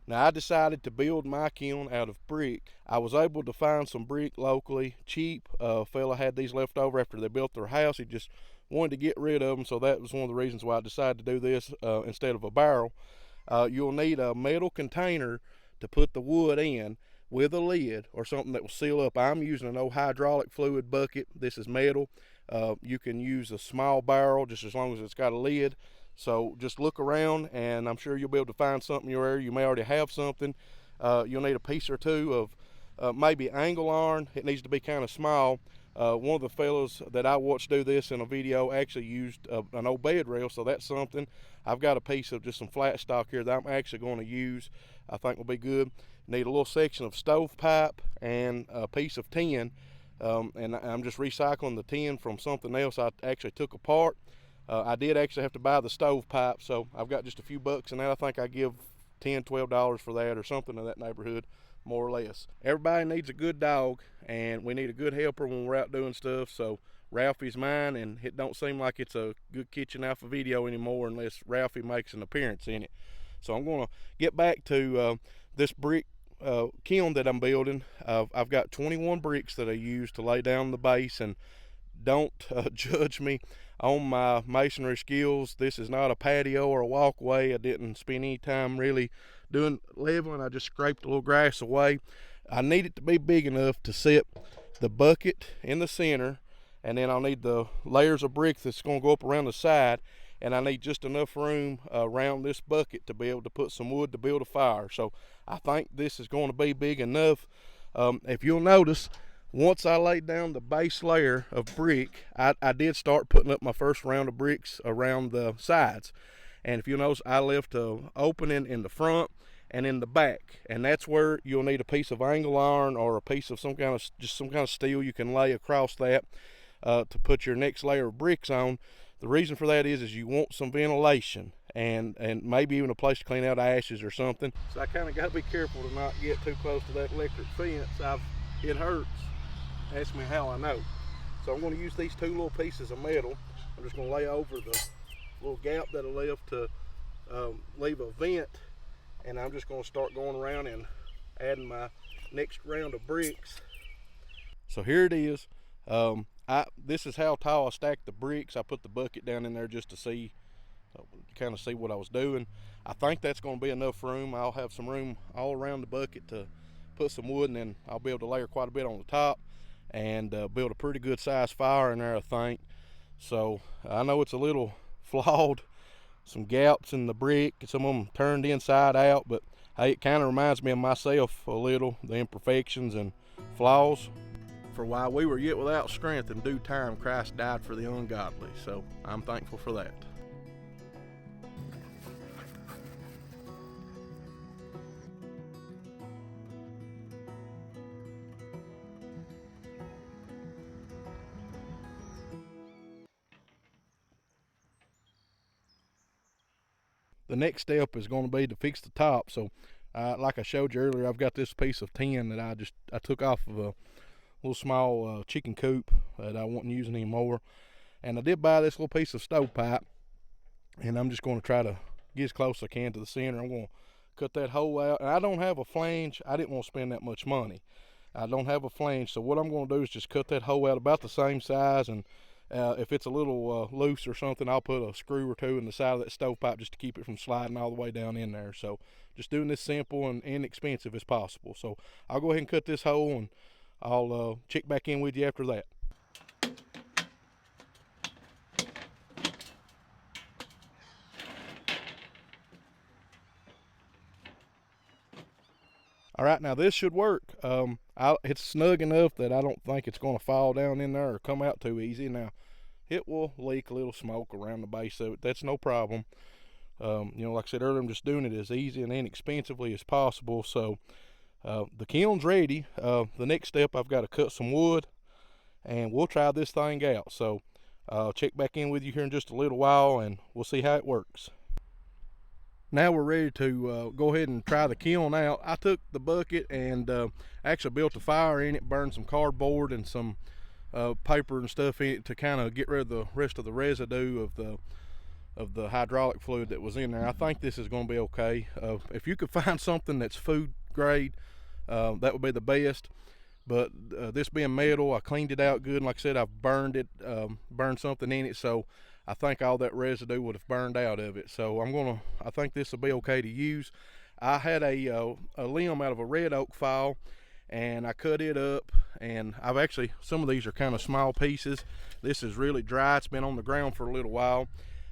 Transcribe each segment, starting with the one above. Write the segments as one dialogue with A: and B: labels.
A: Now I decided to build my kiln out of brick. I was able to find some brick locally, cheap. A fella had these left over after they built their house. He just wanted to get rid of them, so that was one of the reasons why I decided to do this instead of a barrel. You'll need a metal container to put the wood in with a lid or something that will seal up. I'm using an old hydraulic fluid bucket. This is metal. You can use a small barrel just as long as it's got a lid. So just look around and I'm sure you'll be able to find something in your area. You may already have something. You'll need a piece or two of maybe angle iron. It needs to be kind of small. One of the fellows that I watched do this in a video actually used an old bed rail, so that's something. I've got a piece of just some flat stock here that I'm actually going to use. I think will be good. Need a little section of stovepipe and a piece of tin, and I'm just recycling the tin from something else I actually took apart. I did actually have to buy the stovepipe, so I've got just a few bucks in that. I think I give $10, $12 for that or something in that neighborhood, more or less. Everybody needs a good dog, and we need a good helper when we're out doing stuff. So Ralphie's mine, and it don't seem like it's a Good Kitchen Alpha video anymore unless Ralphie makes an appearance in it. So I'm going to get back to this brick kiln that I'm building. I've got 21 bricks that I use to lay down the base, and don't judge me on my masonry skills. This is not a patio or a walkway. I didn't spend any time really doing leveling. I just scraped a little grass away. I need it to be big enough to sit the bucket in the center, and then I'll need the layers of brick that's going to go up around the side, and I need just enough room around this bucket to be able to put some wood to build a fire. So I think this is going to be big enough. If you'll notice, once I laid down the base layer of brick, I did start putting up my first round of bricks around the sides. And if you'll notice, I left an opening in the front and in the back, and that's where you'll need a piece of angle iron or a piece of some kind of steel you can lay across that to put your next layer of bricks on. The reason for that is you want some ventilation and maybe even a place to clean out ashes or something. So I kind of got to be careful to not get too close to that electric fence. It hurts. Ask me how I know. So I'm going to use these two little pieces of metal. I'm just going to lay over the little gap that I left to leave a vent, and I'm just going to start going around and adding my next round of bricks. So here it is. This is how tall I stacked the bricks. I put the bucket down in there just to see, kind of see what I was doing. I think that's going to be enough room. I'll have some room all around the bucket to put some wood, and then I'll be able to layer quite a bit on the top and build a pretty good sized fire in there, I think. So I know it's a little flawed, some gaps in the brick, some of them turned inside out, but hey, it kind of reminds me of myself a little, the imperfections and flaws. For while we were yet without strength, in due time Christ died for the ungodly, so I'm thankful for that. The next step is going to be to fix the top. So like I showed you earlier, I've got this piece of tin that I took off of a little small chicken coop that I wasn't using anymore, and I did buy this little piece of stovepipe, and I'm just going to try to get as close as I can to the center. I'm going to cut that hole out, and I don't have a flange. I didn't want to spend that much money. I don't have a flange, so what I'm going to do is just cut that hole out about the same size, and if it's a little loose or something, I'll put a screw or two in the side of that stovepipe just to keep it from sliding all the way down in there. So just doing this simple and inexpensive as possible. So I'll go ahead and cut this hole, and I'll check back in with you after that. All right, now this should work. It's snug enough that I don't think it's going to fall down in there or come out too easy. Now, it will leak a little smoke around the base of it. That's no problem. Like I said earlier, I'm just doing it as easy and inexpensively as possible. So the kiln's ready. The next step, I've got to cut some wood, and we'll try this thing out. So I'll check back in with you here in just a little while, and we'll see how it works. Now we're ready to go ahead and try the kiln out. I took the bucket and actually built a fire in it, burned some cardboard and some paper and stuff in it to kind of get rid of the rest of the residue of the of the hydraulic fluid that was in there. I think this is going to be okay. If you could find something that's food grade, that would be the best. But this being metal, I cleaned it out good, and like I said, I've burned it, burned something in it, so I think all that residue would have burned out of it. So I think this will be okay to use. I had a limb out of a red oak file, and I cut it up, and some of these are kind of small pieces. This is really dry. It's been on the ground for a little while,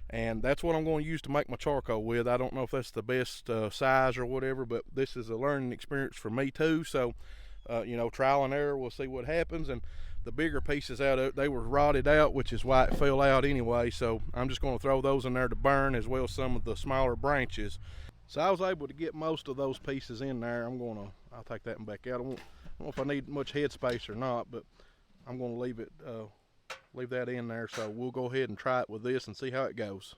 A: and that's what I'm going to use to make my charcoal with. I don't know if that's the best size or whatever, but this is a learning experience for me too. So trial and error, we'll see what happens. And the bigger pieces they were rotted out, which is why it fell out anyway, so I'm just going to throw those in there to burn, as well as some of the smaller branches. So I was able to get most of those pieces in there. I'll take that one back out. I don't know if I need much head space or not, but I'm going to leave that in there. So we'll go ahead and try it with this and see how it goes.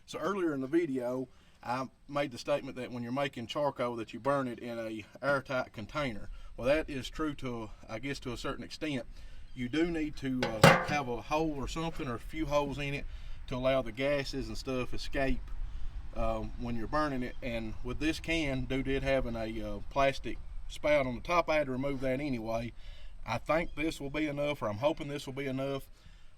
A: So earlier in the video, I made the statement that when you're making charcoal that you burn it in a airtight container. Well, that is true to a certain extent. You do need to have a hole or something, or a few holes in it, to allow the gases and stuff escape when you're burning it. And with this can, due to it having a plastic spout on the top, I had to remove that anyway. I think this will be enough, or I'm hoping this will be enough.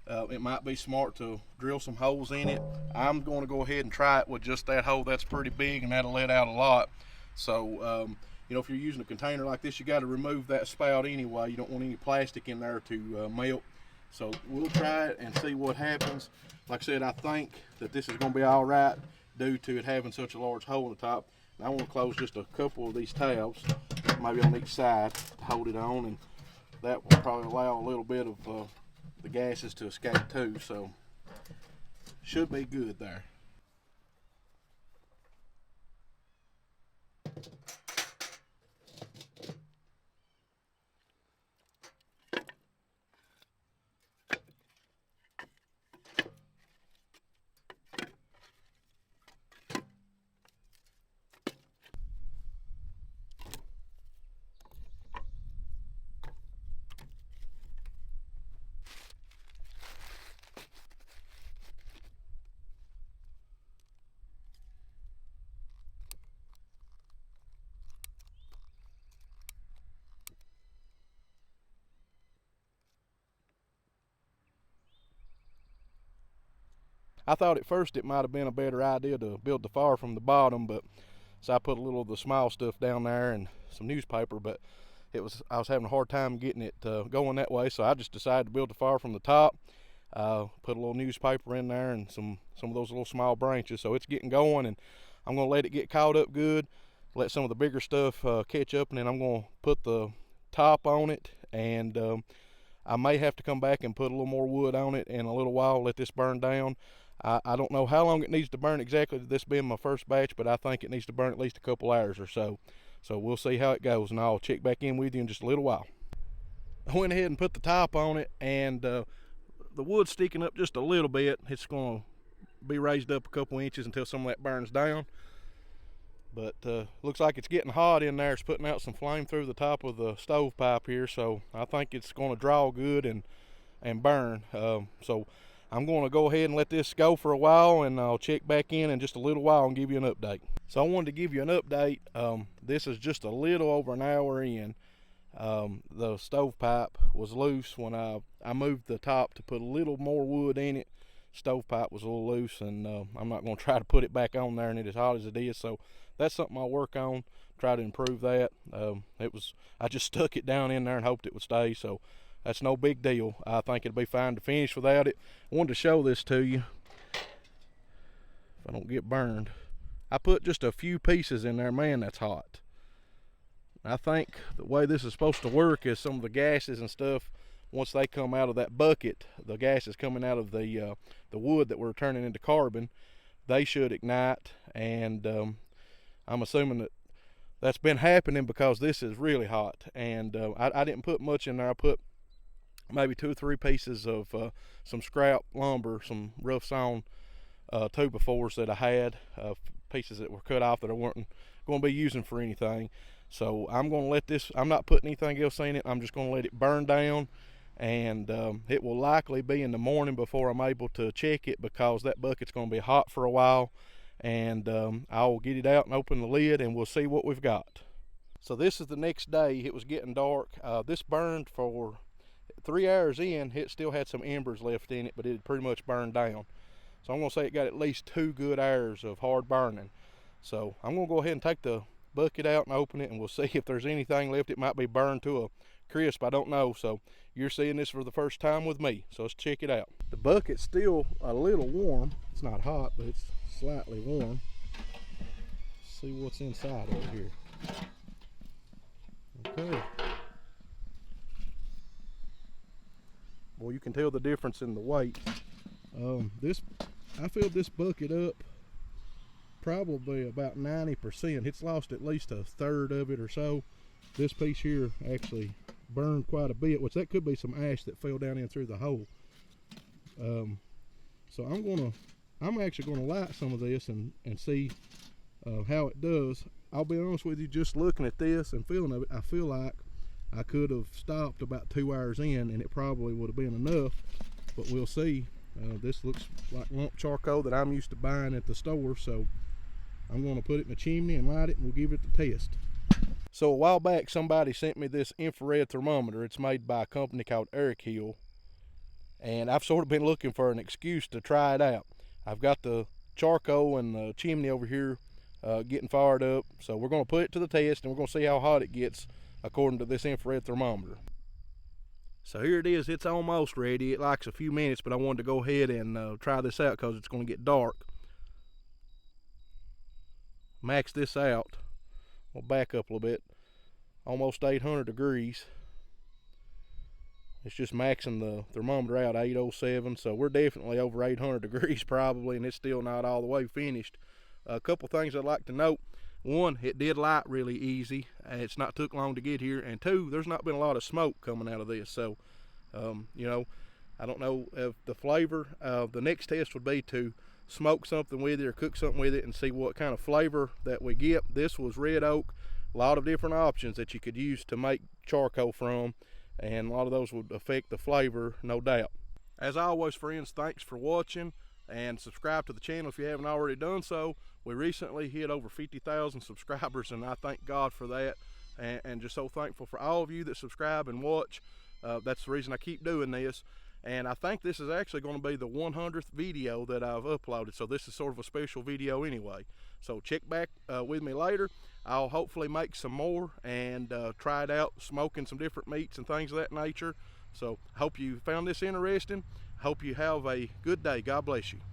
A: It might be smart to drill some holes in it. I'm going to go ahead and try it with just that hole. That's pretty big, and that'll let out a lot. So if you're using a container like this, you got to remove that spout anyway. You don't want any plastic in there to melt. So we'll try it and see what happens. Like I said, I think that this is going to be all right due to it having such a large hole in the top. And I want to close just a couple of these tabs, maybe on each side, to hold it on, and that will probably allow a little bit of the gases to escape too. So should be good there. I thought at first it might have been a better idea to build the fire from the bottom, but so I put a little of the small stuff down there and some newspaper, but I was having a hard time getting it going that way, so I just decided to build the fire from the top. Put a little newspaper in there and some of those little small branches, so it's getting going, and I'm going to let it get caught up good, let some of the bigger stuff catch up, and then I'm going to put the top on it, and I may have to come back and put a little more wood on it in a little while, let this burn down. I don't know how long it needs to burn exactly, this being my first batch, but I think it needs to burn at least a couple hours or so. So we'll see how it goes, and I'll check back in with you in just a little while. I went ahead and put the top on it, and the wood's sticking up just a little bit. It's going to be raised up a couple inches until some of that burns down. But looks like it's getting hot in there. It's putting out some flame through the top of the stove pipe here, so I think it's going to draw good and burn. So I'm going to go ahead and let this go for a while, and I'll check back in just a little while and give you an update. So I wanted to give you an update. This is just a little over an hour in. The stovepipe was loose when I moved the top to put a little more wood in it. Stovepipe was a little loose, and I'm not going to try to put it back on there and it as hot as it is. So that's something I'll work on, try to improve that. I just stuck it down in there and hoped it would stay. So that's no big deal. I think it'll be fine to finish without it. I wanted to show this to you if I don't get burned. I put just a few pieces in there. Man, that's hot. I think the way this is supposed to work is some of the gases and stuff, once they come out of that bucket, the gases coming out of the wood that we're turning into carbon, they should ignite, and I'm assuming that's been happening because this is really hot. And I didn't put much in there. I put maybe 2 or 3 pieces of some scrap lumber, some rough sawn 2x4s that I had, pieces that were cut off that I weren't going to be using for anything. So I'm going to let this, I'm not putting anything else in it. I'm just going to let it burn down, and it will likely be in the morning before I'm able to check it, because that bucket's going to be hot for a while. And I'll get it out and open the lid, and we'll see what we've got. So this is the next day. It was getting dark. This burned for 3 hours in. It still had some embers left in it, but it had pretty much burned down. So I'm going to say it got at least 2 good hours of hard burning. So I'm going to go ahead and take the bucket out and open it, and we'll see if there's anything left. It might be burned to a crisp, I don't know. So you're seeing this for the first time with me, so let's check it out. The bucket's still a little warm. It's not hot, but it's slightly warm. Let's see what's inside over here. Okay. Well, you can tell the difference in the weight. I filled this bucket up probably about 90%. It's lost at least a third of it or so. This piece here actually burned quite a bit, which that could be some ash that fell down in through the hole. So I'm actually gonna light some of this and see how it does. I'll be honest with you, just looking at this and feeling of it, I feel like I could have stopped about 2 hours in and it probably would have been enough, but we'll see. This looks like lump charcoal that I'm used to buying at the store, so I'm going to put it in the chimney and light it, and we'll give it the test. So a while back, somebody sent me this infrared thermometer. It's made by a company called Eric Hill, and I've sort of been looking for an excuse to try it out. I've got the charcoal and the chimney over here getting fired up, so we're going to put it to the test, and we're going to see how hot it gets according to this infrared thermometer. So here it is. It's almost ready. It likes a few minutes, but I wanted to go ahead and try this out because it's going to get dark. Max this out. We'll back up a little bit. Almost 800 degrees. It's just maxing the thermometer out 807, so we're definitely over 800 degrees probably, and it's still not all the way finished. A couple things I'd like to note. One, it did light really easy. It's not took long to get here. And two, there's not been a lot of smoke coming out of this. So, you know, I don't know if the flavor. The next test would be to smoke something with it or cook something with it and see what kind of flavor that we get. This was red oak. A lot of different options that you could use to make charcoal from, and a lot of those would affect the flavor, no doubt. As always, friends, thanks for watching, and subscribe to the channel if you haven't already done so. We recently hit over 50,000 subscribers, and I thank God for that, and just so thankful for all of you that subscribe and watch. That's the reason I keep doing this, and I think this is actually going to be the 100th video that I've uploaded, so this is sort of a special video anyway. So check back with me later. I'll hopefully make some more and try it out, smoking some different meats and things of that nature. So I hope you found this interesting. Hope you have a good day. God bless you.